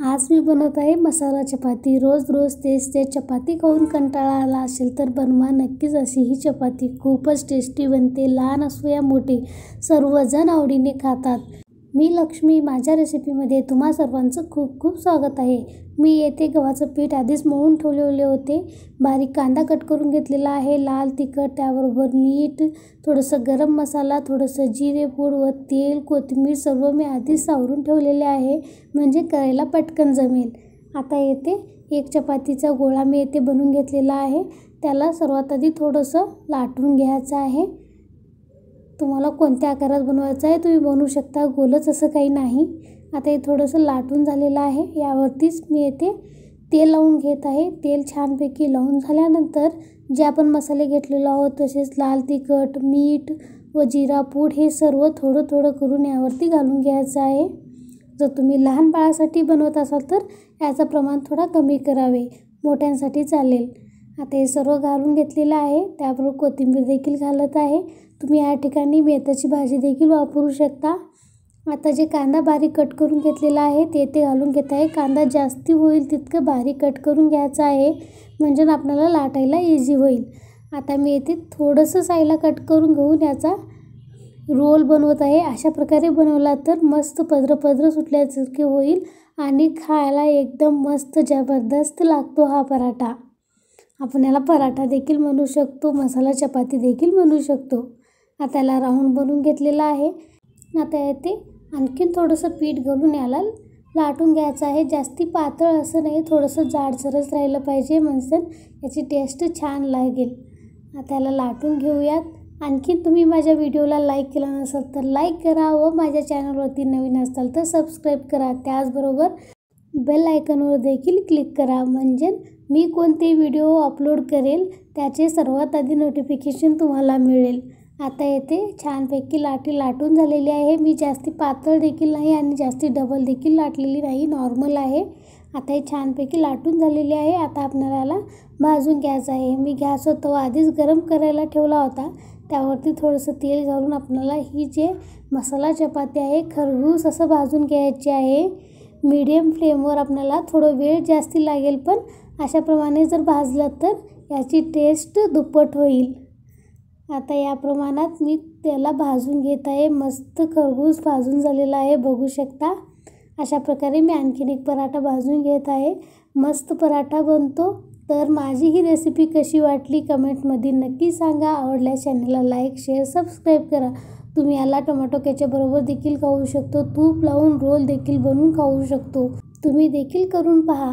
आज मी बनवत आहे मसाला चपाती। रोज रोज तेच चपाती खाऊन कंटाळा आला असेल तर बनवा नक्कीच अशी ही चपाती। खूपच टेस्टी बनते। लहान असो या मोठी सर्वजण आवडीने खातात। मी लक्ष्मी, माझ्या रेसिपीमध्ये तुम्हा सर्वांचं खूप खूप स्वागत आहे। मी येथे गव्हाचं पीठ आधीच मळून ठेवलेले होते। बारीक कांदा कट करून घेतलेला आहे, लाल तिखट, त्याबरोबर मीठ, थोडंसं गरम मसाला, थोडंसं जिरे पूड व तेल, कोथिंबीर सर्व मी आधीच सावरून ठेवलेले आहे, म्हणजे करायला पटकन जमेल। आता येथे एक चपातीचा गोळा मी येथे बनवून घेतलेला आहे। त्याला सर्वात आधी थोडंसं लाटून घ्यायचं आहे। तुम्हाला कोणत्या आकारात बनवायचं आहे तुम्ही बनवू शकता, गोलच असं काही नाही। आता हे थोडंसं लाटून झालेलं आहे। यावरतीच मी येथे तेल लावून घेत आहे। तेल छानपैकी लावून झाल्यानंतर जे आपण मसाले घेतलेलो आहोत, तसेच लाल तिखट, मीठ व जिरा पूड हे सर्व थोडं थोडं करून यावरती घालून घ्यायचं आहे। जर तुम्ही लहान बाळासाठी बनवत असाल तर याचं प्रमाण थोडा कमी करावे, मोठ्यांसाठी चालेल। आता हे सर्व घालून घेतलेलं आहे। त्याबरोबर कोथिंबीर देखील घालत आहे। तुम्ही या ठिकाणी मेथीची भाजी देखील वापरू शकता। आता जे कांदा बारीक कट करून घेतलेला आहे ते घालून घेत आहे। कांदा जास्ती होईल तितकं बारीक कट करून घ्यायचं आहे, म्हणजे आपल्याला लाटायला इझी होईल। आता मी येथे थोडंसं साईडला कट करून घेऊन याचा रोल बनवत आहे। अशा प्रकारे बनवला तर मस्त पदरं सुटल्यासारखे होईल आणि खायला एकदम मस्त जबरदस्त लागतो हा पराठा। आपण याला पराठा देखील म्हणू शकतो, मसाला चपाती देखील म्हणू शकतो। आता याला राऊंड बनवून घेतलेला आहे। आता येथे आणखीन थोडंसं पीठ घालून याला लाटून घ्यायचं आहे। जास्ती पातळ असं नाही, थोडंसं जाडसरच राहिलं पाहिजे, म्हणजे याची टेस्ट छान लागेल। आता याला लाटून घेऊयात। आणखीन तुम्ही माझ्या व्हिडिओला लाईक केला नसेल तर लाईक करा व माझ्या चॅनलवरती नवीन असाल तर सबस्क्राईब करा। त्याचबरोबर बेल आयकॉनवर देखील क्लिक करा, म्हणजे मी कोणते व्हिडिओ अपलोड करेल त्याचे सर्वात आधी नोटिफिकेशन तुम्हाला मिळेल। आता येथे छानपैकी लाटून झालेली आहे। मी जास्ती पातळ देखील नाही आणि जास्ती डबल देखील लाटलेली नाही, नॉर्मल आहे। आता हे छानपैकी लाटून झालेली आहे। आता आपल्याला याला भाजून घ्यायचं आहे। मी गॅसवर तवा आधीच गरम करायला ठेवला होता, त्यावरती थोडंसं तेल घालून आपल्याला ही जे मसाला चपाती आहे खरपूस असं भाजून घ्यायची आहे। मीडियम फ्लेमवर आपल्याला थोडं वेळ जास्ती लागेल, पण अशाप्रमाणे जर भाजलं तर याची टेस्ट दुप्पट होईल। आता या प्रमाणात मी त्याला भाजून घेत आहे। मस्त खरपूस भाजून झालेला आहे, बघू शकता। अशा प्रकारे मी आणखीन एक पराठा भाजून घेत आहे। मस्त पराठा बनतो। तर माझी ही रेसिपी कशी वाटली कमेंटमध्ये नक्की सांगा। आवडल्यास चॅनलला लाईक, शेअर, सबस्क्राईब करा। तुम्ही याला टोमॅटो केचपबरोबर देखील खाऊ शकतो, तूप लावून रोल देखील बनवून खाऊ शकतो। तुम्ही देखील करून पहा।